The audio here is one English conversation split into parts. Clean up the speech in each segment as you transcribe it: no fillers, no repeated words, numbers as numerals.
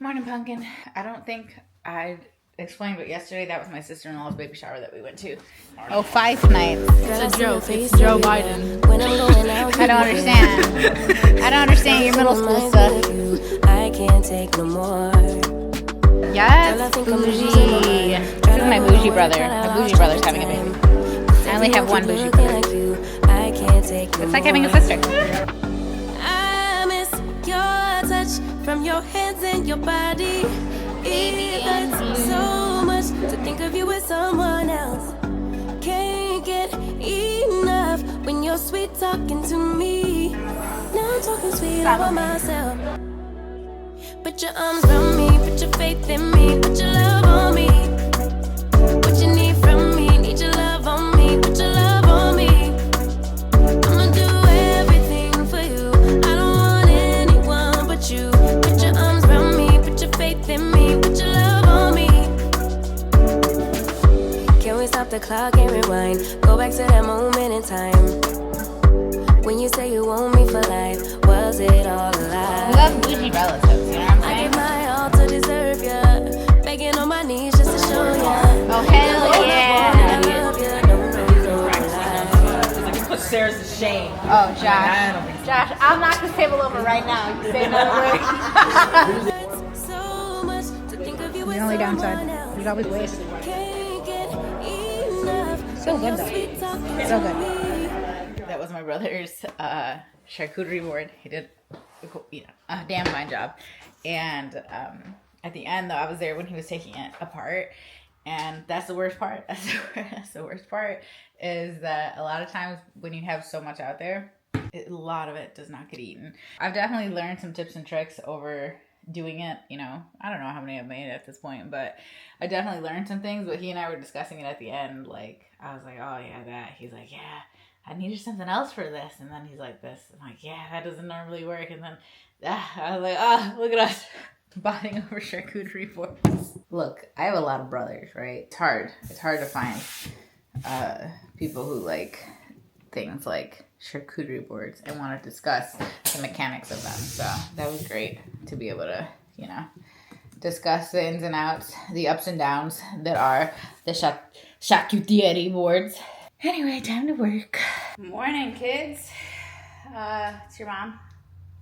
Morning, Pumpkin. I don't think I explained, but yesterday that was my sister-in-law's baby shower that we went to. Oh, Fife nights. It's a joke. It's Joe Biden. I don't understand. I don't understand your middle school stuff. I can't take no more. Yes, bougie. This is my bougie brother. My bougie brother's having a baby. I only have one bougie brother. It's like having a sister. I miss your touch from your hands and your body. It hurts so much to think of you with someone else. Can't get enough when you're sweet talking to me. Now I'm talking sweet about myself. Put your arms around me, put your faith in me, put your love on me. What you need from me, need your love on me, put your love on me. I'ma do everything for you. I don't want anyone but you. Put your arms around me, put your faith in me, put your love on me. Can we stop the clock and rewind? Go back to that moment in time when you say you want me for life. Was it all a lie? We love bougie relatives, you know what I'm I saying? give my all to deserve ya, begging on my knees just to show ya. Oh, hell yeah. I love ya, no lie. Like, put Sarah's to shame. Oh, Josh, I'll knock this table over right now. You say another word. So much to think of you The with only someone downside, else. there's always waste. Can't get enough. So good, though. Sweet talking So to good. me. That was my brother's charcuterie board. He did a damn fine job. And at the end, though, I was there when he was taking it apart. And that's the worst part. That's the worst part is that a lot of times when you have so much out there, a lot of it does not get eaten. I've definitely learned some tips and tricks over doing it. I don't know how many I've made at this point, but I definitely learned some things. But he and I were discussing it at the end. Like, I was like, oh, yeah, that. He's like, yeah, I needed something else for this. And then he's like this. I'm like, yeah, that doesn't normally work. And then I was like, oh, look at us bonding over charcuterie boards. Look, I have a lot of brothers, right? It's hard. It's hard to find people who like things like charcuterie boards and want to discuss the mechanics of them. So that was great to be able to, discuss the ins and outs, the ups and downs that are the charcuterie boards. Anyway, time to work. Morning, kids. It's your mom.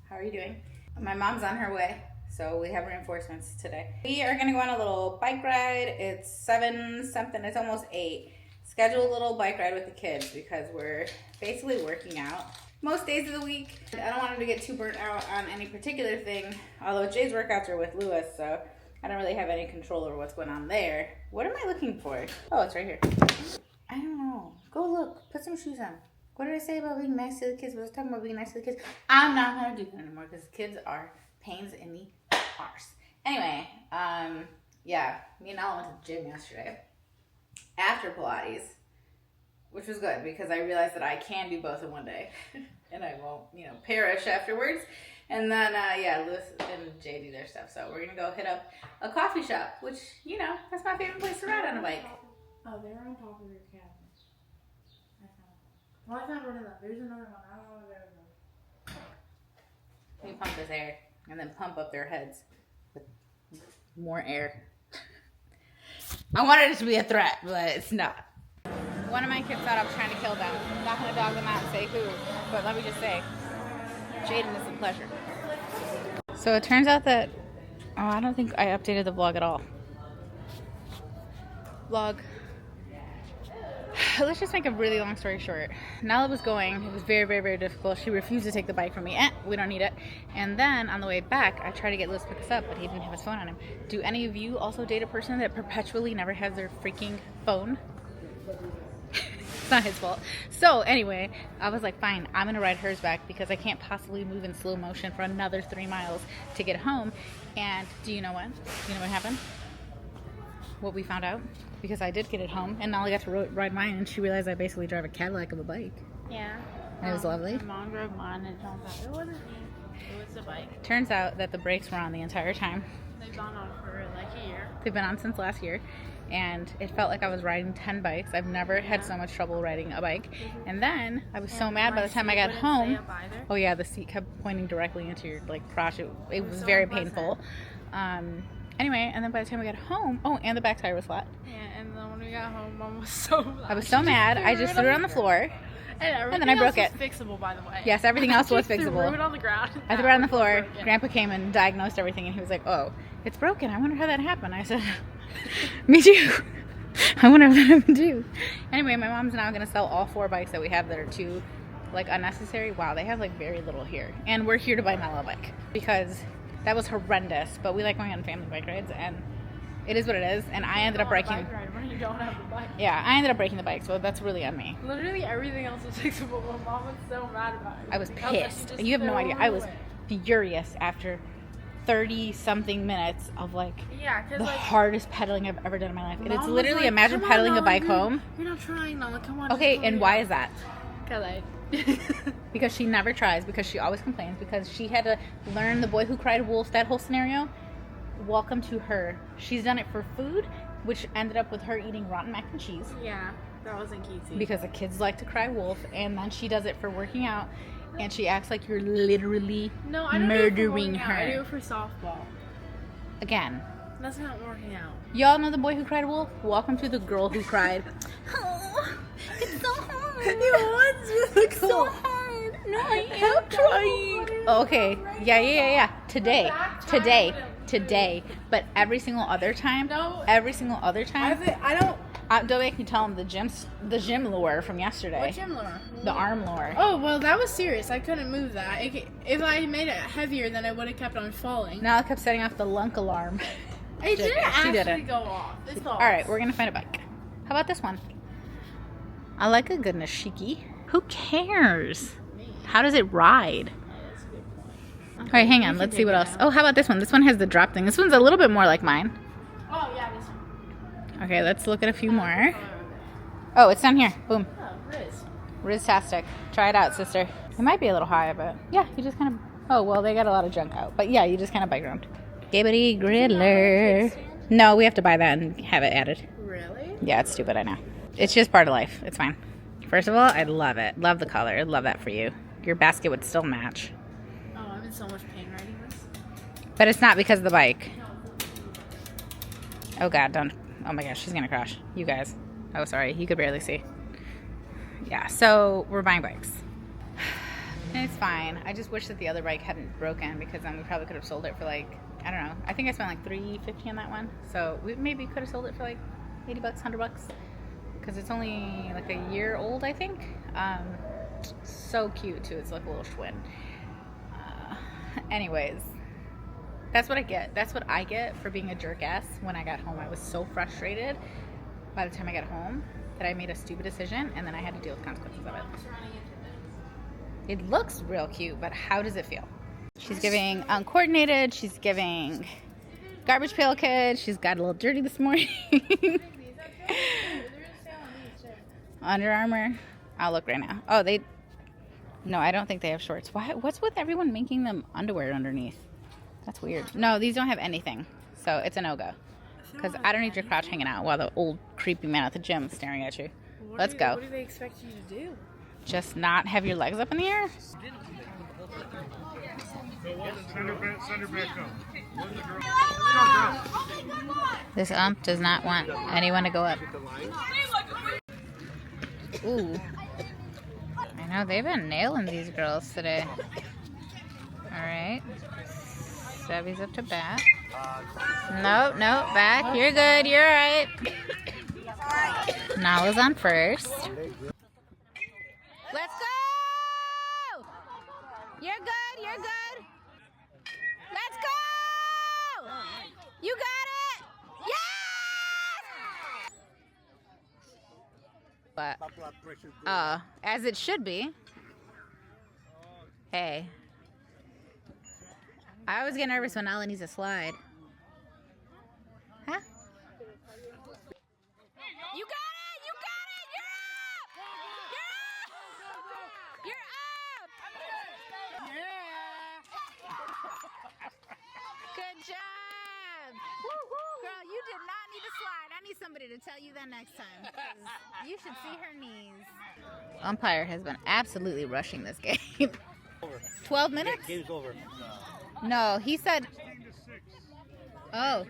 How are you doing? My mom's on her way, so we have reinforcements today. We are going to go on a little bike ride. It's 7-something. It's almost 8. Schedule a little bike ride with the kids because we're basically working out most days of the week. I don't want them to get too burnt out on any particular thing, although Jay's workouts are with Lewis, so I don't really have any control over what's going on there. What am I looking for? Oh, it's right here. I don't know. Go look. Put some shoes on. What did I say about being nice to the kids? Was I talking about being nice to the kids? I'm not going to do that anymore because kids are pains in the arse. Anyway, yeah, me and Ella went to the gym yesterday after Pilates, which was good because I realized that I can do both in one day and I won't, perish afterwards. And then, Lewis and Jay do their stuff. So we're going to go hit up a coffee shop, which, that's my favorite place to ride on a bike. Oh, they're on top of your cabinets. Well, I found one of them. There's another one. I don't know where they're We pump this air and then pump up their heads with more air. I wanted it to be a threat, but it's not. One of my kids thought I was trying to kill them. I'm not going to dog them out and say who, but let me just say, Jaden is a pleasure. So it turns out that, I don't think I updated the vlog at all. Vlog. Let's just make a really long story short. Nala was going. It was very, very, very difficult. She refused to take the bike from me. We don't need it. And then on the way back, I tried to get Lewis to pick us up, but he didn't have his phone on him. Do any of you also date a person that perpetually never has their freaking phone? It's not his fault. So anyway, I was like, fine, I'm going to ride hers back because I can't possibly move in slow motion for another 3 miles to get home. And do you know what? You know what happened? What we found out? Because I did get it home, and Nolly got to ride mine, and she realized I basically drive a Cadillac of a bike. Yeah. And it was lovely. My mom drove mine and told me it wasn't me. It was the bike. Turns out that the brakes were on the entire time. They've gone on for like a year. They've been on since last year, and it felt like I was riding 10 bikes. I've never had so much trouble riding a bike. And then I was so mad by the time I got home. Oh yeah, the seat kept pointing directly into your crotch. It was very painful. Anyway, and then by the time we got home, oh, and the back tire was flat. Yeah, and then when we got home, Mom was so mad. I was so mad. I just threw it on the floor. And then I broke it. Fixable, by the way. Yes, everything else was Threw fixable. it on the ground. I threw it on the floor. Grandpa came and diagnosed everything, and he was like, "Oh, it's broken. I wonder how that happened." I said, "Me too. I wonder how that happened too." Anyway, my mom's now gonna sell all 4 bikes that we have that are too, like, unnecessary. Wow, they have like very little here, and we're here to buy Mellow bike because that was horrendous. But we like going on family bike rides, and it is what it is. And I ended up breaking. When you don't have a bike. Yeah, I ended up breaking the bike, so that's really on me. Literally everything else was fixable, but Mom was so mad about it. I was pissed. You have no idea. I was furious after 30-something minutes of like the hardest pedaling I've ever done in my life. And it's literally, like, imagine pedaling a bike home. You're not trying, Nala. Come on. Okay, and why is that? Because because she never tries, because she always complains, because she had to learn the boy who cried wolf, that whole scenario. Welcome to her. She's done it for food, which ended up with her eating rotten mac and cheese. Yeah, that wasn't cutesy. Because the kids like to cry wolf, and then she does it for working out, and she acts like you're literally murdering her. I do it for softball. Again. That's not working out. Y'all know the boy who cried wolf? Welcome to the girl who cried. Oh, it's so hard. It's so hard. No, I am trying. Oh, okay. Yeah. Today. But every single other time. No. Every single other time. I don't. Don't make me tell him the gym lure from yesterday. What gym lure? The arm lure. Oh, well, that was serious. I couldn't move that. If I made it heavier, then I would have kept on falling. Now I kept setting off the lunk alarm. It didn't actually didn't. go off. It's false. Alright, we're going to find a bike. How about this one? I like a good nashiki. Who cares? How does it ride? Alright, hang on. Let's see what else. Oh, how about this one? This one has the drop thing. This one's a little bit more like mine. Oh, yeah, this one. Okay, let's look at a few more. Oh, it's down here. Boom. Oh, Riz. Riz-tastic. Try it out, sister. It might be a little high, but yeah, you just kind of... Oh, well, they got a lot of junk out. But yeah, you just kind of bike around. Gibbity Griddler. No, we have to buy that and have it added. Really? Yeah, it's stupid, I know. It's just part of life. It's fine. First of all, I love it. Love the color. Love that for you. Your basket would still match. Oh, I'm in so much pain riding this. But it's not because of the bike. Oh, God, don't. Oh, my gosh, she's going to crash. You guys. Oh, sorry. You could barely see. Yeah, so we're buying bikes. And it's fine. I just wish that the other bike hadn't broken, because then we probably could have sold it for like, I don't know. I think I spent like $350 on that one. So we maybe could have sold it for like $80, $100. Because it's only like a year old, I think. So cute too. It's like a little Schwinn. Anyways, that's what I get. That's what I get for being a jerk ass. When I got home, I was so frustrated by the time I got home that I made a stupid decision, and then I had to deal with consequences of it. It looks real cute, but how does it feel? She's giving uncoordinated. She's giving garbage pail kid. She's got a little dirty this morning. Under Armour. I'll look right now. Oh, no, I don't think they have shorts. What's with everyone making them underwear underneath? That's weird. No, these don't have anything. So it's a no-go. Because I don't need your crotch hanging out while the old creepy man at the gym is staring at you. Let's go. What do they expect you to do? Just not have your legs up in the air? This ump does not want anyone to go up. Ooh. I know, they've been nailing these girls today. Alright. Savvy's up to bat. Nope, back. You're good, you're alright. Nala's on first. Let's go! You're good. Let's go! You got it! Yes! But, as it should be. Hey. I always get nervous when Nala needs a slide. Huh? You got it! You're up! Good job! Girl, you did not need to slide. I need somebody to tell you that next time. 'Cause you should see her knees. Umpire has been absolutely rushing this game. 12 minutes? Game's over. No, he said... Oh.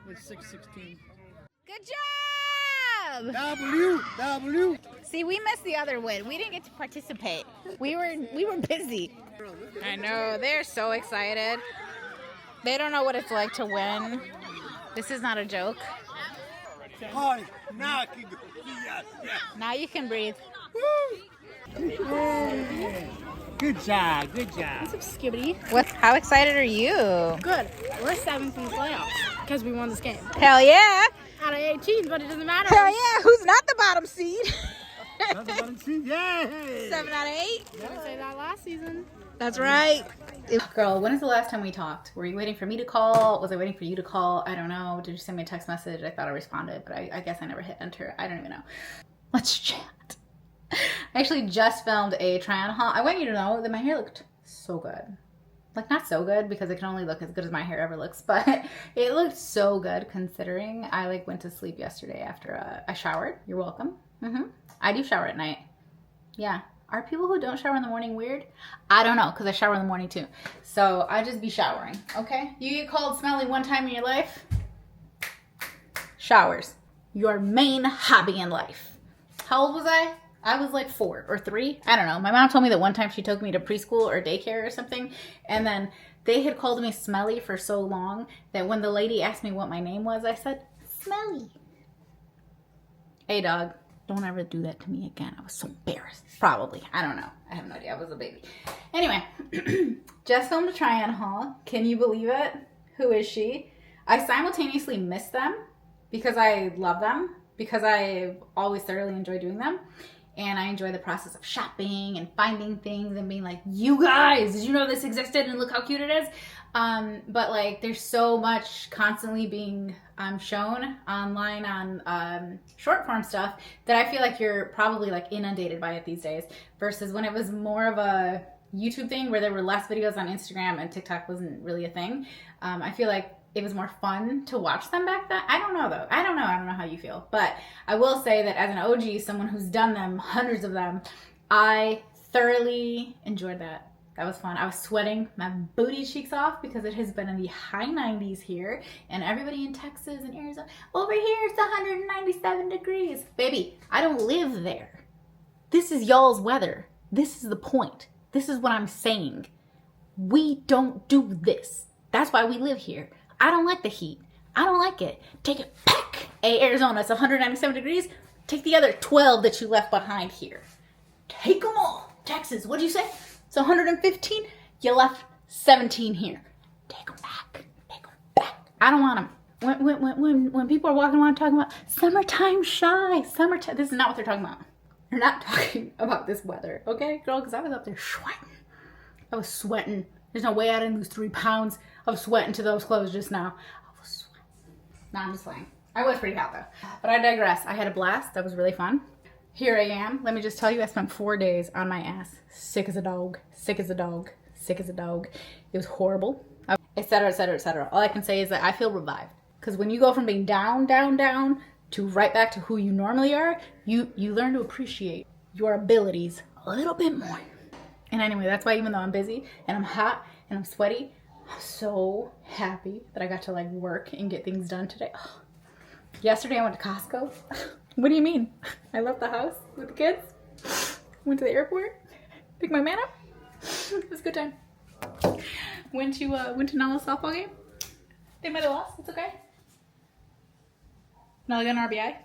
With 616. Good job! W. See, we missed the other win. We didn't get to participate. We were busy. I know, they're so excited. They don't know what it's like to win. This is not a joke. Now you can breathe. Good job. What's up, Skibbity? How excited are you? Good. We're 7th in the playoffs because we won this game. Hell yeah! Out of 18, but it doesn't matter. Hell yeah! Who's not the bottom seed? Yay! 7 out of 8. Didn't say that last season. That's right. Girl, when is the last time we talked? Were you waiting for me to call? Was I waiting for you to call? I don't know. Did you send me a text message? I thought I responded, but I guess I never hit enter. I don't even know. Let's chat. I actually just filmed a try-on haul. I want you to know that my hair looked so good. Like, not so good because it can only look as good as my hair ever looks, but it looked so good considering I like went to sleep yesterday after I showered. You're welcome. I do shower at night. Yeah. Are people who don't shower in the morning weird? I don't know, because I shower in the morning too. So I just be showering, okay? You get called smelly one time in your life? Showers. Your main hobby in life. How old was I? I was like 4 or 3. I don't know. My mom told me that one time she took me to preschool or daycare or something. And then they had called me smelly for so long that when the lady asked me what my name was, I said, Smelly. Hey, dog. Don't ever do that to me again. I was so embarrassed. Probably. I don't know. I have no idea. I was a baby. Anyway, just filmed a try-on haul. Can you believe it? Who is she? I simultaneously miss them because I love them, because I've always thoroughly enjoyed doing them. And I enjoy the process of shopping and finding things and being like, you guys, did you know this existed and look how cute it is? But like, there's so much constantly being shown online on short form stuff that I feel like you're probably like inundated by it these days versus when it was more of a YouTube thing where there were less videos on Instagram and TikTok wasn't really a thing. I feel like it was more fun to watch them back then. I don't know though. I don't know how you feel. But I will say that as an OG, someone who's done them, hundreds of them, I thoroughly enjoyed that. That was fun. I was sweating my booty cheeks off because it has been in the high 90s here. And everybody in Texas and Arizona, over here it's 197 degrees. Baby, I don't live there. This is y'all's weather. This is the point. This is what I'm saying. We don't do this. That's why we live here. I don't like the heat. I don't like it. Take it back. Hey, Arizona, it's 197 degrees. Take the other 12 that you left behind here. Take them all. Texas, what'd you say? It's 115. You left 17 here. Take them back. Take them back. I don't want them. When people are walking around talking about summertime shy, summertime, this is not what they're talking about. They're not talking about this weather, okay, girl? Because I was up there sweating. I was sweating. There's no way I didn't lose 3 pounds of sweat into those clothes just now. I was sweating. No, I'm just playing. I was pretty hot though. But I digress. I had a blast. That was really fun. Here I am. Let me just tell you, I spent 4 days on my ass. Sick as a dog. Sick as a dog. Sick as a dog. It was horrible. Etc., etc., etc. All I can say is that I feel revived. Because when you go from being down, down, down, to right back to who you normally are, you learn to appreciate your abilities a little bit more. And anyway, that's why even though I'm busy and I'm hot and I'm sweaty, I'm so happy that I got to like work and get things done today. Oh. Yesterday I went to Costco. What do you mean? I left the house with the kids, went to the airport, picked my man up. It was a good time. Went to Nala's softball game. They might have lost. It's okay. Nala got an RBI.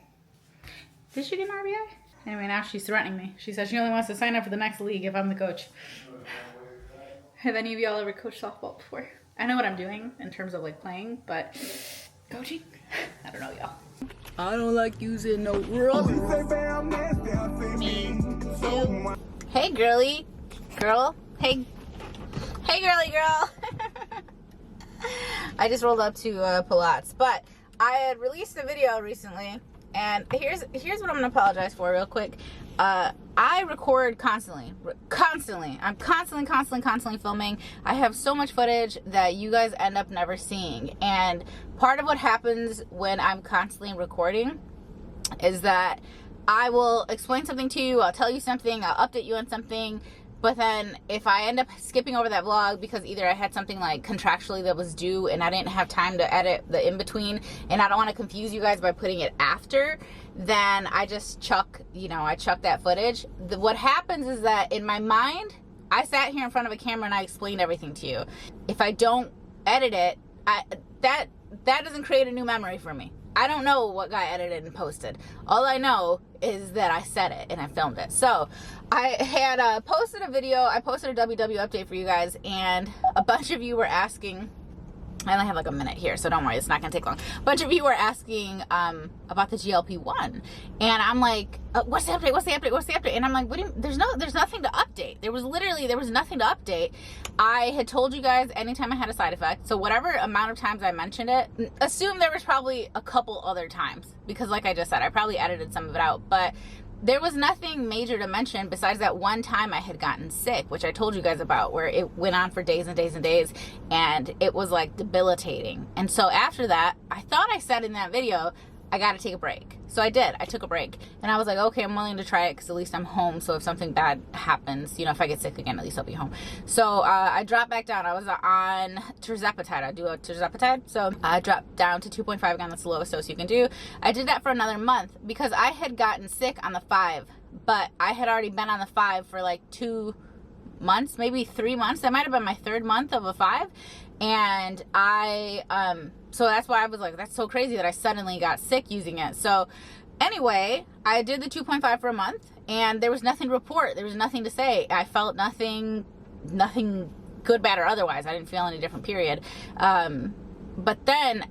Did she get an RBI? Anyway, now she's threatening me. She says she only wants to sign up for the next league if I'm the coach. Have any of y'all ever coached softball before? I know what I'm doing in terms of like playing, but coaching? I don't know, y'all. I don't like using no rubber. Me too. Hey, girly. Girl. Hey. Hey, girly girl. I just rolled up to Pilates, but I had released a video recently, and here's what I'm gonna apologize for real quick. I record constantly. I'm constantly filming. I have so much footage that you guys end up never seeing. And part of what happens when I'm constantly recording is that I will explain something to you, I'll tell you something, I'll update you on something, But then if I end up skipping over that vlog because either I had something like contractually that was due and I didn't have time to edit the in-between, and I don't want to confuse you guys by putting it after, then I just chuck, I chuck that footage. What happens is that in my mind, I sat here in front of a camera and I explained everything to you. If I don't edit it, that doesn't create a new memory for me. I don't know what got edited and posted. All I know is that I said it and I filmed it. So I had posted a video. I posted a WW update for you guys, and a bunch of you were asking. I only have like a minute here, so don't worry, it's not gonna take long. A bunch of you were asking about the GLP-1, and I'm like, what's the update? What's the update? What's the update? And I'm like, what do you, there's nothing to update. There was nothing to update. I had told you guys anytime I had a side effect, so whatever amount of times I mentioned it, assume there was probably a couple other times, because like I just said, I probably edited some of it out, but there was nothing major to mention besides that one time I had gotten sick, which I told you guys about, where it went on for days and days and days, and it was like debilitating. And so after that, I thought I said in that video, I got to take a break. So I did. I took a break, and I was like, okay, I'm willing to try it because at least I'm home. So if something bad happens, if I get sick again, at least I'll be home. So I dropped back down. I was on tirzepatide. I do a tirzepatide. So I dropped down to 2.5 again. That's the lowest dose you can do. I did that for another month because I had gotten sick on the 5, but I had already been on the 5 for like 2 months, maybe 3 months. That might have been my 3rd month of a 5. And so that's why I was like, that's so crazy that I suddenly got sick using it. So anyway, I did the 2.5 for a month, and there was nothing to report. There was nothing to say. I felt nothing good, bad, or otherwise. I didn't feel any different, period. But then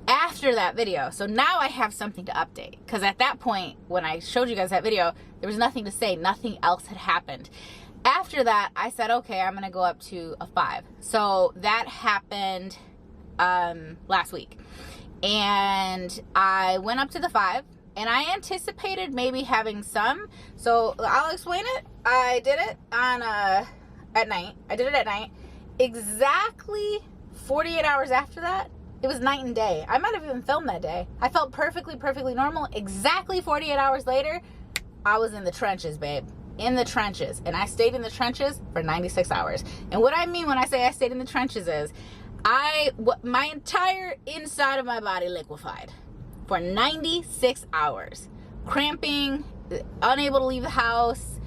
after that video, so now I have something to update, because at that point when I showed you guys that video, there was nothing to say. Nothing else had happened. After that, I said, okay, I'm gonna go up to a 5. So that happened last week, and I went up to the 5, and I anticipated maybe having some. So I'll explain it. I did it on at night. I did it at night. Exactly 48 hours after that, it was night and day. I might have even filmed that day. I felt perfectly normal. Exactly 48 hours later, I was in the trenches, babe. In the trenches. And I stayed in the trenches for 96 hours. And what I mean when I say I stayed in the trenches is my entire inside of my body liquefied for 96 hours. Cramping, unable to leave the house,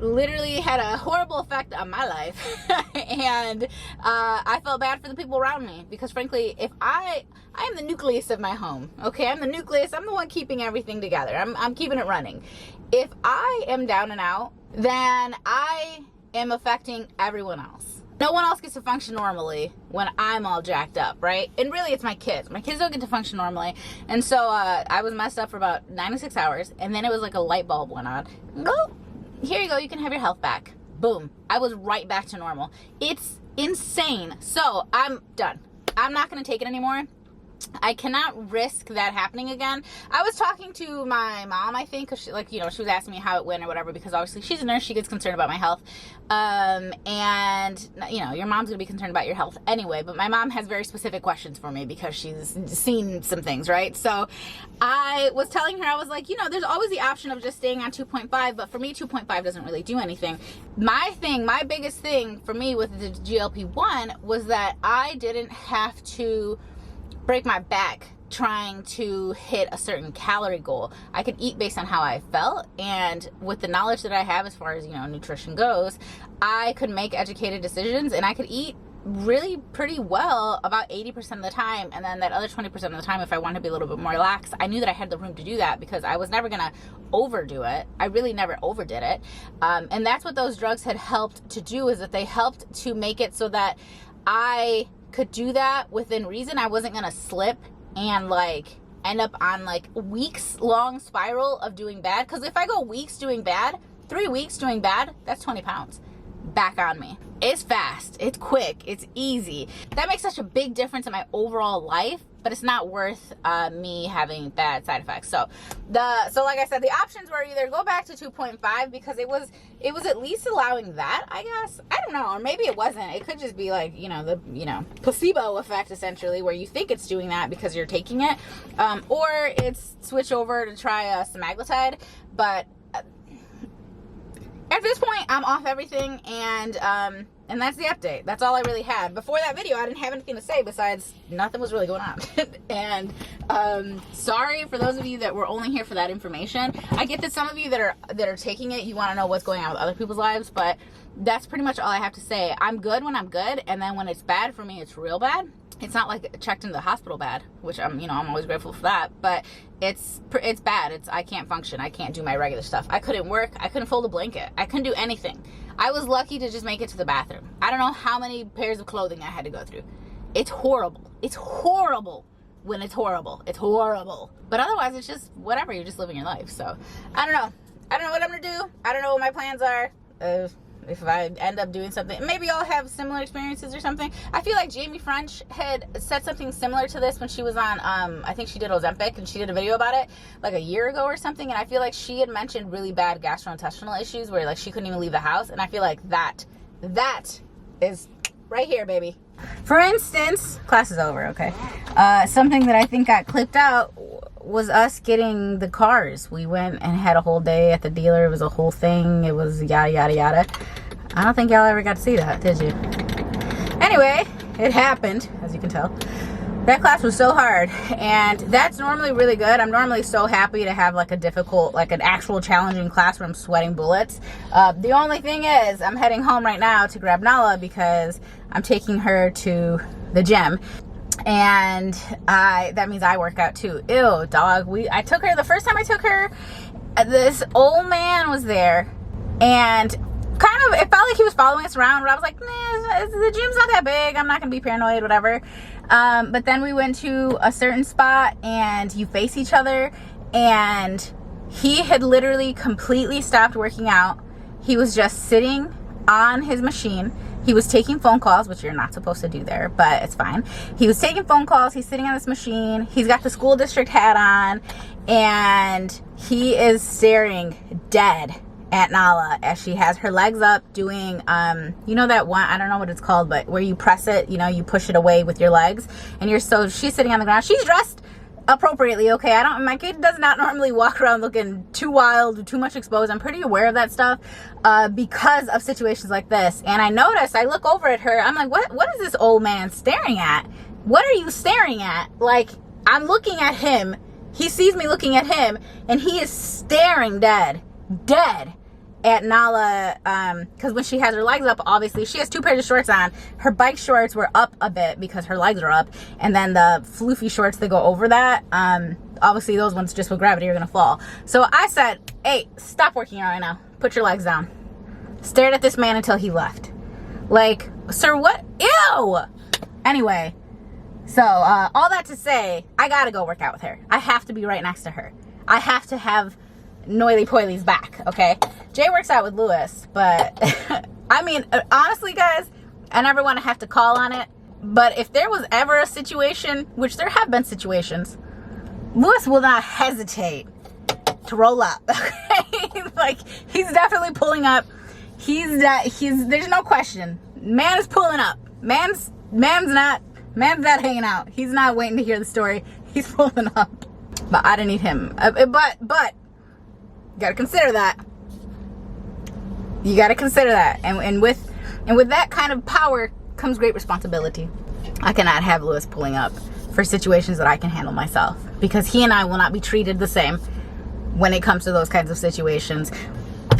literally had a horrible effect on my life. And I felt bad for the people around me, because frankly, if I am the nucleus of my home, okay? I'm the nucleus. I'm the one keeping everything together. I'm keeping it running. If I am down and out, then I am affecting everyone else. No one else gets to function normally when I'm all jacked up, right? And really, it's my kids. My kids don't get to function normally. And so I was messed up for about 96 hours, and then it was like a light bulb went on. Oh, here you go. You can have your health back. Boom. I was right back to normal. It's insane. So I'm done. I'm not going to take it anymore. I cannot risk that happening again. I was talking to my mom, I think, because she was asking me how it went or whatever, because obviously she's a nurse. She gets concerned about my health. And your mom's going to be concerned about your health anyway, but my mom has very specific questions for me because she's seen some things, right? So I was telling her, I was like, there's always the option of just staying on 2.5, but for me, 2.5 doesn't really do anything. My biggest thing for me with the GLP-1 was that I didn't have to break my back trying to hit a certain calorie goal. I could eat based on how I felt, and with the knowledge that I have as far as nutrition goes, I could make educated decisions, and I could eat really pretty well about 80% of the time, and then that other 20% of the time, if I wanted to be a little bit more lax, I knew that I had the room to do that, because I was never gonna overdo it. I really never overdid it, and that's what those drugs had helped to do, is that they helped to make it so that I could do that within reason. I wasn't gonna slip and end up on weeks long spiral of doing bad, because if I go weeks doing bad, 3 weeks doing bad, that's 20 pounds back on me. It's fast, it's quick, it's easy. That makes such a big difference in my overall life, but it's not worth me having bad side effects. So like I said, the options were either go back to 2.5, because it was at least allowing that, I guess. I don't know, or maybe it wasn't. It could just be the placebo effect, essentially, where you think it's doing that because you're taking it, or it's switch over to try a semaglutide. But at at this point, I'm off everything, and that's the update. That's all I really had. Before that video, I didn't have anything to say besides nothing was really going on. And sorry for those of you that were only here for that information. I get that some of you that are taking it, you want to know what's going on with other people's lives, but that's pretty much all I have to say. I'm good when I'm good, and then when it's bad for me, it's real bad. It's not like checked into the hospital bad, which I'm always grateful for that, but it's bad. I can't function. I can't do my regular stuff. I couldn't work. I couldn't fold a blanket. I couldn't do anything. I was lucky to just make it to the bathroom. I don't know how many pairs of clothing I had to go through. It's horrible. It's horrible when it's horrible. It's horrible. But otherwise, it's just whatever. You're just living your life. So, I don't know. I don't know what I'm going to do. I don't know what my plans are. If I end up doing something, maybe I'll have similar experiences or something. I feel like Jamie French had said something similar to this when she was on, I think she did Ozempic, and she did a video about it like a year ago or something, and I feel like she had mentioned really bad gastrointestinal issues where like she couldn't even leave the house, and I feel like that is right here, baby. For instance, class is over, okay. Something that I think got clipped out was us getting the cars. We went and had a whole day at the dealer. It was a whole thing. It was yada yada yada. I don't think y'all ever got to see that, did you? Anyway, it happened, as you can tell. That class was so hard, and that's normally really good. I'm normally so happy to have like a difficult, like an actual challenging class where I'm sweating bullets. The only thing is, I'm heading home right now to grab Nala because I'm taking her to the gym. And that means I work out too. Ew, dog. I took her, the first time I took her, this old man was there, and kind of, it felt like he was following us around, but I was like, nah, the gym's not that big, I'm not gonna be paranoid, whatever. But then we went to a certain spot, and you face each other, and he had literally completely stopped working out. He was just sitting on his machine. He was taking phone calls, which you're not supposed to do there, but it's fine. He was taking phone calls. He's sitting on this machine. He's got the school district hat on, and he is staring dead at Nala as she has her legs up doing, you know that one, I don't know what it's called, but where you press it, you push it away with your legs, and she's sitting on the ground. She's dressed appropriately, okay? My kid does not normally walk around looking too wild, too much exposed. I'm pretty aware of that stuff because of situations like this. And I look over at her, I'm like, what is this old man staring at? What are you staring at? Like, I'm looking at him, he sees me looking at him, and he is staring dead at Nala, because when she has her legs up, obviously she has 2 pairs of shorts on. Her bike shorts were up a bit because her legs are up, and then the floofy shorts that go over that, obviously those ones just with gravity are gonna fall. So I said, hey, stop working out right now, put your legs down. Stared at this man until he left. Like, sir, what? Ew! Anyway, so all that to say, I gotta go work out with her. I have to be right next to her. I have to have Noily Poily's back, okay? Jay works out with Lewis, but I mean, honestly, guys, I never want to have to call on it, but if there was ever a situation, which there have been situations, Lewis will not hesitate to roll up, okay? Like, he's definitely pulling up. There's no question. Man is pulling up. Man's not hanging out. He's not waiting to hear the story. He's pulling up. But I didn't need him. But you gotta consider that. You gotta consider that. And with that kind of power comes great responsibility. I cannot have Lewis pulling up for situations that I can handle myself, because he and I will not be treated the same when it comes to those kinds of situations.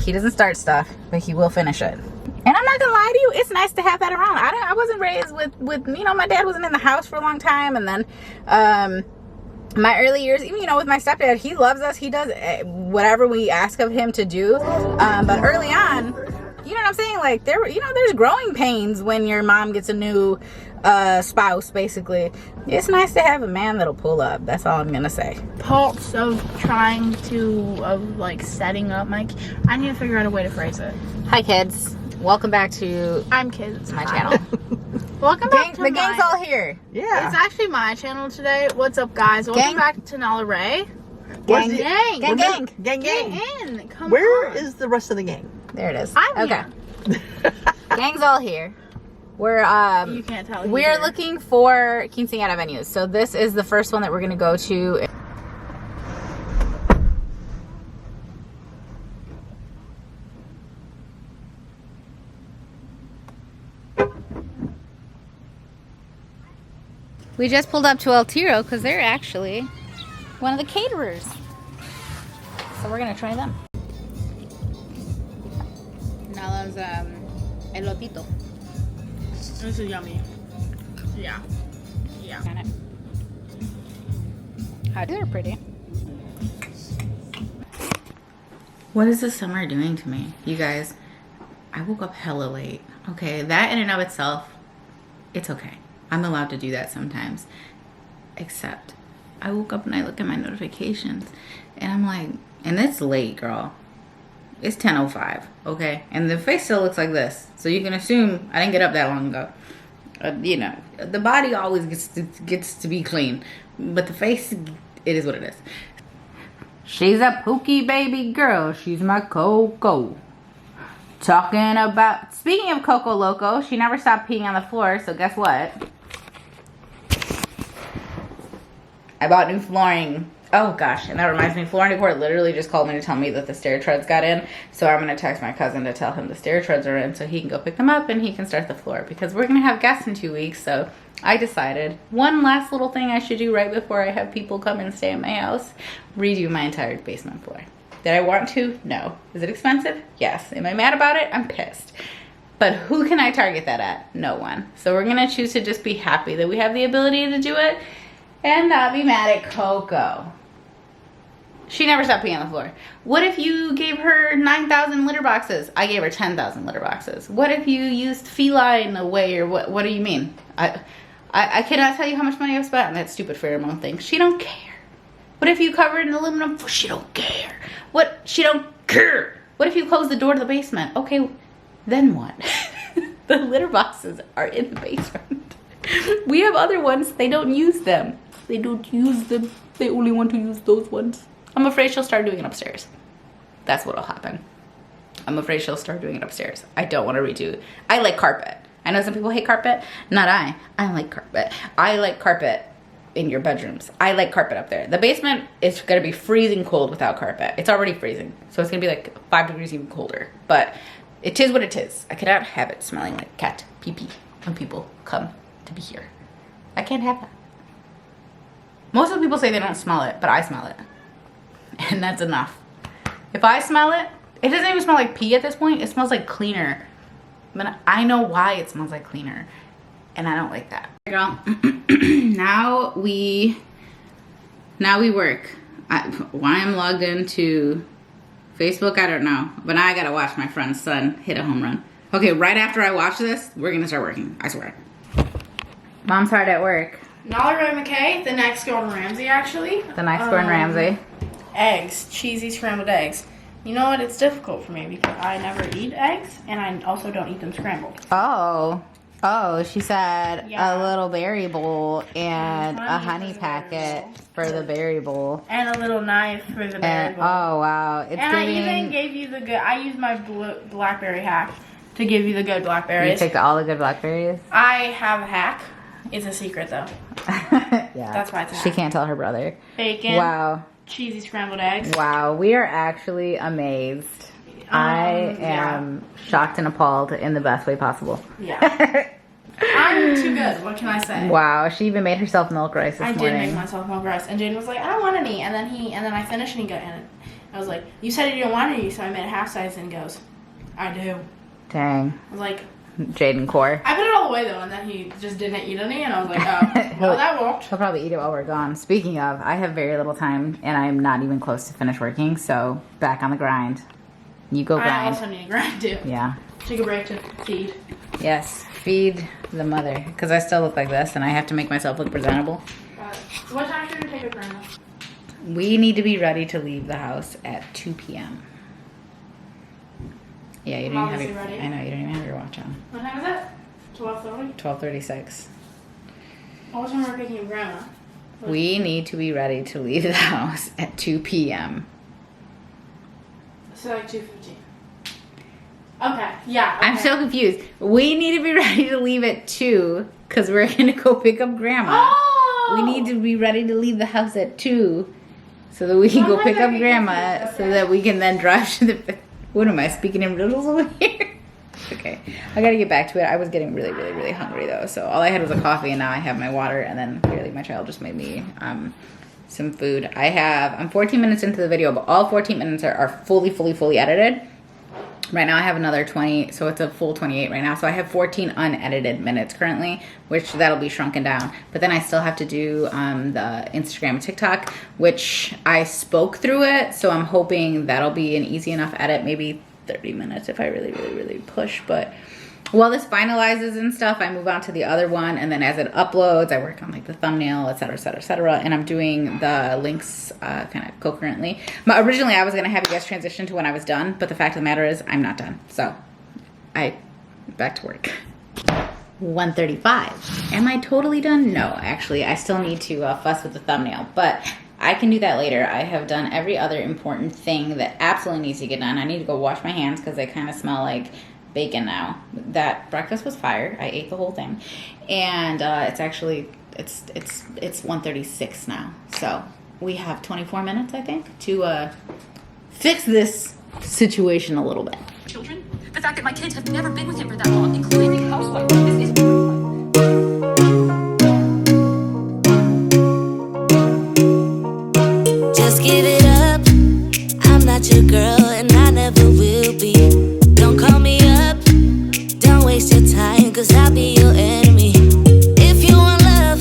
He doesn't start stuff, but he will finish it. And I'm not gonna lie to you, it's nice to have that around. I wasn't raised with my dad wasn't in the house for a long time, and then my early years, even with my stepdad, he loves us. He does whatever we ask of him to do. But early on, you know what I'm saying? Like, there's growing pains when your mom gets a new spouse, basically. It's nice to have a man that'll pull up. That's all I'm gonna say. Parts of setting up I need to figure out a way to phrase it. Hi, kids. Welcome back to I'm kids. my channel. Welcome back to the gang's all here. Yeah. It's actually my channel today. What's up, guys? Welcome back to Nala Ray. Gang. Gang. Gang. Get in. Come Where on. is the rest of the gang? There it is. I'm okay. here. Gang's all here. We're You can't tell. we're looking for quinceañera venues. So this is the first one that we're gonna go to. We just pulled up to El Tiro because they're actually one of the caterers. So we're gonna try them. Now those elotito. This is yummy. Yeah. Yeah. They're pretty. What is the summer doing to me? You guys, I woke up hella late. Okay, that in and of itself, it's okay. I'm allowed to do that sometimes. Except, I woke up and I look at my notifications and I'm like, and it's late, girl. It's 10:05, okay? And the face still looks like this. So you can assume I didn't get up that long ago. You know, the body always gets to be clean. But the face, it is what it is. She's a pookie baby girl. She's my Coco. Talking about... Speaking of Coco Loco, she never stopped peeing on the floor. So guess what? I bought new flooring. Oh gosh, and that reminds me, Floor & Decor literally just called me to tell me that the stair treads got in. So I'm going to text my cousin to tell him the stair treads are in so he can go pick them up and he can start the floor. Because we're going to have guests in 2 weeks, so I decided one last little thing I should do right before I have people come and stay at my house. Redo my entire basement floor. Did I want to? No. Is it expensive? Yes. Am I mad about it? I'm pissed. But who can I target that at? No one. So we're going to choose to just be happy that we have the ability to do it and not be mad at Coco. She never stopped peeing on the floor. What if you gave her 9,000 litter boxes? I gave her 10,000 litter boxes. What if you used feline away, or what do you mean? I cannot tell you how much money I've spent on that stupid pheromone thing. She don't care. What if you cover it in aluminum? She don't care. What? She don't care. What if you close the door to the basement? Okay, then what? The litter boxes are in the basement. We have other ones. They don't use them. They don't use them. They only want to use those ones. I'm afraid she'll start doing it upstairs. That's what'll happen. I'm afraid she'll start doing it upstairs. I don't want to redo. I like carpet. I know some people hate carpet. Not I. I like carpet. I like carpet in your bedrooms. I like carpet up there. The basement is going to be freezing cold without carpet. It's already freezing. So it's going to be like 5 degrees even colder. But it is what it is. I cannot have it smelling like cat pee-pee when people come to be here. I can't have that. Most of the people say they don't smell it, but I smell it. And that's enough. If I smell it, it doesn't even smell like pee at this point. It smells like cleaner. But I know why it smells like cleaner. And I don't like that. Girl, now we work. Why I'm logged into Facebook, I don't know. But now I gotta watch my friend's son hit a home run. Okay, right after I watch this, we're gonna start working. I swear. Mom's hard at work. Nolly Ray McKay, the next Gordon Ramsay, actually. The next Gordon Ramsay. Eggs, cheesy scrambled eggs. You know what? It's difficult for me because I never eat eggs, and I also don't eat them scrambled. Oh, she said Yeah. a little berry bowl and a honey packet for the berry bowl. And a little knife for the berry bowl. Oh, wow. It's And giving... I even gave you the good, I used my blackberry hack to give you the good blackberries. You picked all the good blackberries? I have a hack. It's a secret, though. Yeah. That's why it's a She hack. can't tell her brother. Bacon. Wow. Cheesy scrambled eggs. Wow. We are actually amazed. I am shocked and appalled in the best way possible. Yeah. I'm too good. What can I say? Wow. She even made herself milk rice this morning. I did make myself milk rice, and Jaden was like, "I don't want any," and then I finished, and he got in it. I was like, "You said you didn't want any," so I made it half size, and he goes, "I do." Dang. I was like, Jaden Core. I put it all away though, and then he just didn't eat any, and I was like, "Oh, well, that worked." He'll probably eat it while we're gone. Speaking of, I have very little time, and I'm not even close to finish working, so back on the grind. You go grind. I also need to grind too. Yeah. Take a break to feed. Yes, feed the mother. Because I still look like this, and I have to make myself look presentable. What time should we take a grandma? We need to be ready to leave the house at 2 p.m. Yeah, you don't even have your, Ready? I know, you don't even have your watch on. What time is it? 12:30. 12:36. What time are we picking up grandma? We need to be ready to leave the house at 2 p.m. So like 2:15. Okay. Yeah. Okay. I'm so confused. We need to be ready to leave at 2 because we're going to go pick up grandma. Oh! We need to be ready to leave the house at 2 so that we can go pick up grandma so that we can then drive to the... What am I, speaking in riddles over here? Okay, I gotta get back to it. I was getting really, really, really hungry though. So all I had was a coffee, and now I have my water, and then clearly my child just made me some food. I'm 14 minutes into the video, but all 14 minutes are fully edited. Right now I have another 20, so it's a full 28 right now. So I have 14 unedited minutes currently, which that'll be shrunken down. But then I still have to do the Instagram and TikTok, which I spoke through it. So I'm hoping that'll be an easy enough edit, maybe 30 minutes if I really, really, really push. But while this finalizes and stuff, I move on to the other one, and then as it uploads, I work on like the thumbnail, etc., etc., etc., and I'm doing the links kind of concurrently. Originally, I was gonna have you guys transition to when I was done, but the fact of the matter is, I'm not done. So, back to work. 1:35. Am I totally done? No, actually, I still need to fuss with the thumbnail, but I can do that later. I have done every other important thing that absolutely needs to get done. I need to go wash my hands because they kind of smell like bacon now. That breakfast was fire. I ate the whole thing, and it's actually it's 1:36 now. So we have 24 minutes, I think, to fix this situation a little bit. Children, the fact that my kids have never been with him for that long, including the housewife, this is Just give it up. I'm not your girl, and I never will be. Don't call me up. Don't waste your time, cause I'll be your enemy. If you want love,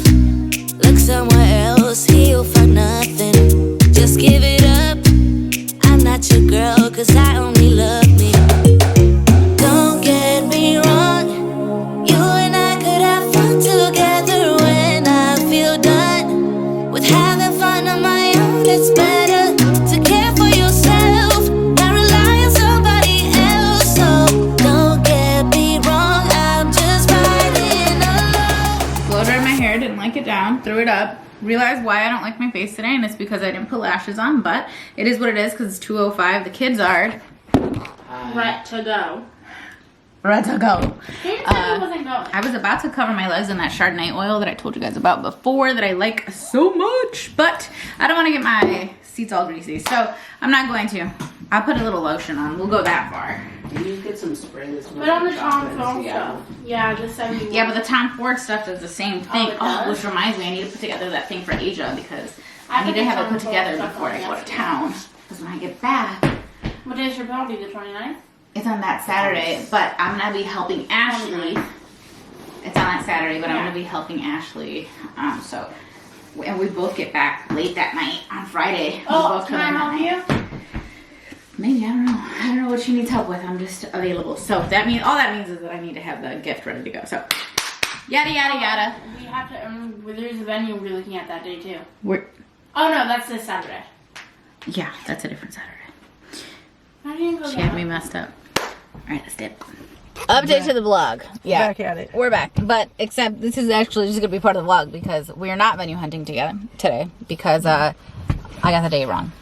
look somewhere else. Here you'll find nothing. Just give it up. I'm not your girl, cause I only love me. Don't get me wrong. You and I could have fun together when I feel done with having fun on my own. It's better to care for yourself, not rely on somebody else. So don't get me wrong, I'm just riding alone. Blow dried my hair, didn't like it down, threw it up. Realized why I don't like my face today, and it's because I didn't put lashes on, but it is what it is because it's 2:05. The kids are Right to go. ready to go. He said he wasn't going. I was about to cover my legs in that Chardonnay oil that I told you guys about before that I like so much, but I don't want to get my seats all greasy, so I'm not going to. I'll put a little lotion on. We'll go that far. Can you get some spray that's Put on the Tom Ford stuff. Yeah, just send me. Yeah, but the Tom Ford stuff does the same thing. it Oh, does? which reminds me, I need to put together that thing for Asia because I I need put to the have it Tom put Ford together stuff before on I go to yesterday. town. Because when I get back, What day is your party? The 29th? it's on that Saturday, but I'm going to be helping Ashley. It's on that Saturday, but I'm Yeah. going to be helping Ashley. And we both get back late that night on Friday. We Oh, both can come I in help that night. you? Maybe, I don't know. I don't know what she needs help with. I'm just available. So that means all that means is that I need to have the gift ready to go. So yada yada yada. We have to. There's a venue we're looking at that day too. We're Oh no, that's this Saturday. yeah, that's a different Saturday. How do you go She there? had me messed up. All right, let's dip. Update to the vlog. Yeah, Back at it. we're back. But except this is actually just gonna be part of the vlog because we are not venue hunting together today because I got the day wrong.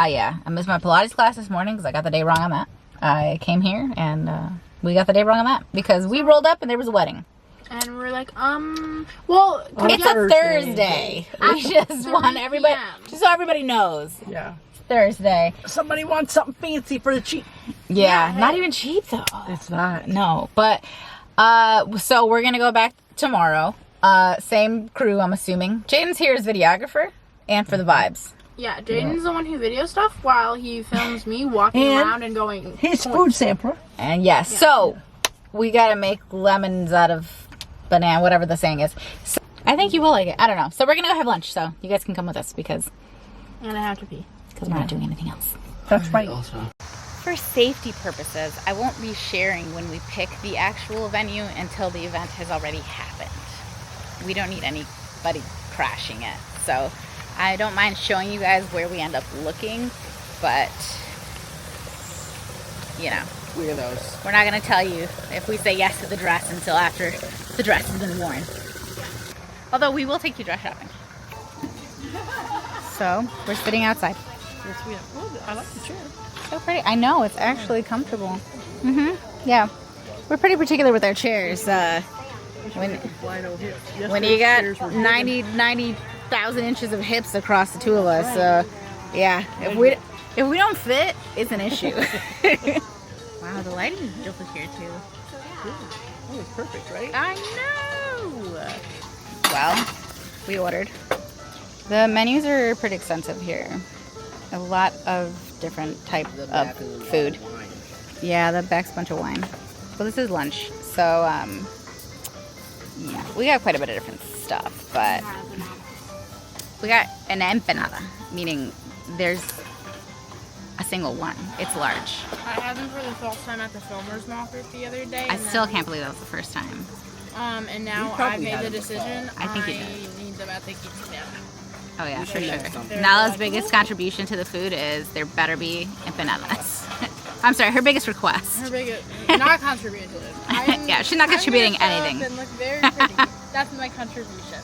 Yeah, I missed my Pilates class this morning because I got the day wrong on that. I came here and we got the day wrong on that because we rolled up and there was a wedding. And we're like, well, It's a Thursday. We just want everybody, just so everybody knows. Yeah. Thursday. Somebody wants something fancy for the cheap. Yeah, not even cheap though. It's not. No, but so we're gonna go back tomorrow. Same crew, I'm assuming. Jaden's here as videographer and for the vibes. Yeah, Jaden's the one who video stuff while he films me walking And around and going. He's food sampler. And yes, so we gotta make lemons out of banana, whatever the saying is. So, I think you will like it. I don't know. So we're gonna go have lunch. So you guys can come with us because And I have to pee. we're not doing anything else. That's right. For safety purposes, I won't be sharing when we pick the actual venue until the event has already happened. We don't need anybody crashing it. So I don't mind showing you guys where we end up looking, but you know, Weirdos. we're not going to tell you if we say yes to the dress until after the dress has been worn. Although we will take you dress shopping. So we're sitting outside. I like the chair. So pretty. I know, it's actually comfortable. Yeah. We're pretty particular with our chairs. When you got 90,000 inches of hips across the two of us, yeah. If we don't fit, it's an issue. Wow, the lighting is beautiful here too. Oh, it's perfect, right? I know. Well, we ordered. The menus are pretty extensive here. A lot of different type of food. Yeah, the back's a bunch of wine. Well, this is lunch, so yeah, we got quite a bit of different stuff, but we got an empanada, meaning there's a single one. It's large. I had them for the first time at the Filmers Market the other day. I still can't believe that was the first time. And now I probably made had the it before. decision. I think you did. need them at the quinceañera. Oh yeah, for sure. They're Nala's like- biggest contribution to the food is there better be empanadas. I'm sorry, her biggest request. Her biggest, not contributing to it. Yeah, she's not contributing anything. And look very pretty. That's my contribution.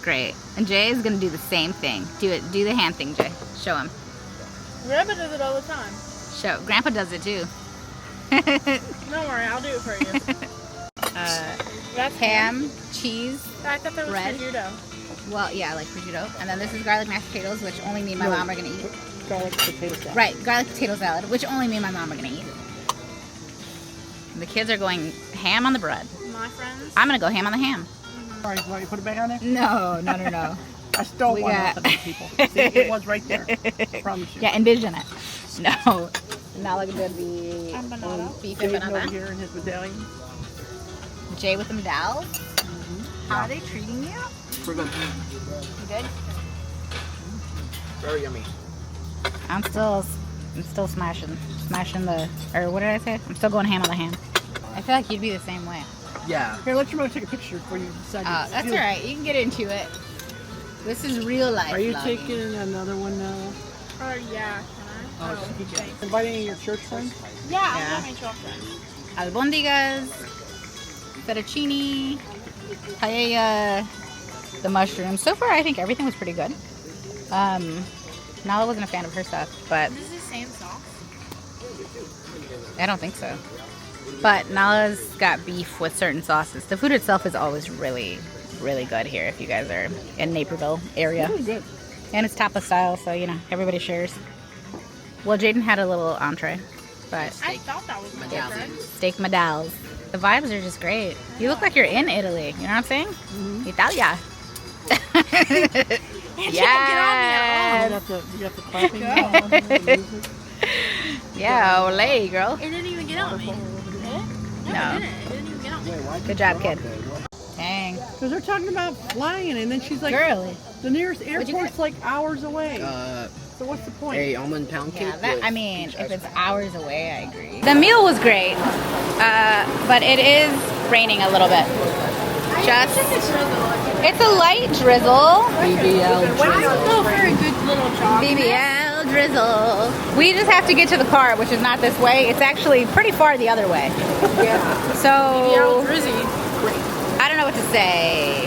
Great. And Jay is gonna do the same thing. Do it. Do the hand thing, Jay. Show him. Grandpa does it all the time. Show. Grandpa does it too. Don't worry, I'll do it for you. That's Ham, cheese. I thought that was Red. prosciutto. Well, yeah, like prosciutto. And then this is garlic mashed potatoes, which only me and my mom are gonna eat. Garlic potato salad. Right, garlic potato salad, which only me and my mom are gonna eat. And the kids are going ham on the bread. My friends. I'm gonna go ham on the ham. All right, want you to put it back on there? No. I stole We one got- off of these people. See, it was right there. I promise you. Yeah, envision it. No. Now look at the Empanada. beef David over empanada. here in his medallion. Jay with the medals. How are they treating you? We're good. You good? Very yummy. I'm still smashing the, or what did I say? I'm still going ham on the ham. I feel like you'd be the same way. Yeah. Here, let your mother take a picture before you decide. That's all right. You can get into it. This is real life. Are you vlogging. taking another one now? Yeah, can I? Thanks. Inviting any of your church friends? Yeah, Yeah. I'll get my children. Albondigas, fettuccine, paella, the mushrooms. So far, I think everything was pretty good. Nala wasn't a fan of her stuff, but This is the same sauce. I don't think so. But Nala's got beef with certain sauces. The food itself is always really, really good here if you guys are in Naperville area. Really good. And it's tapas style, so, you know, everybody shares. Well, Jaden had a little entree, but I thought that was my different. steak medals. The vibes are just great. You look like you're in Italy. You know what I'm saying? Italia. Yeah. You have to clapping. The music. Yeah, ole, girl. It didn't even get on me. Did it? No. It didn't. It didn't even get on me. Good job, kid. Dang. Because they're talking about flying, and then she's like, Girly. the nearest What'd you airport's like hours away. So what's the point? A almond pound cake. Yeah, that, with I mean, peach if ice it's cream. hours away, I agree. The meal was great, but it is raining a little bit. Just, it's a light drizzle. BBL drizzle. Go for a good little jog. BBL drizzle. We just have to get to the car, which is not this way. It's actually pretty far the other way. Yeah. So, Drizzy. I don't know what to say.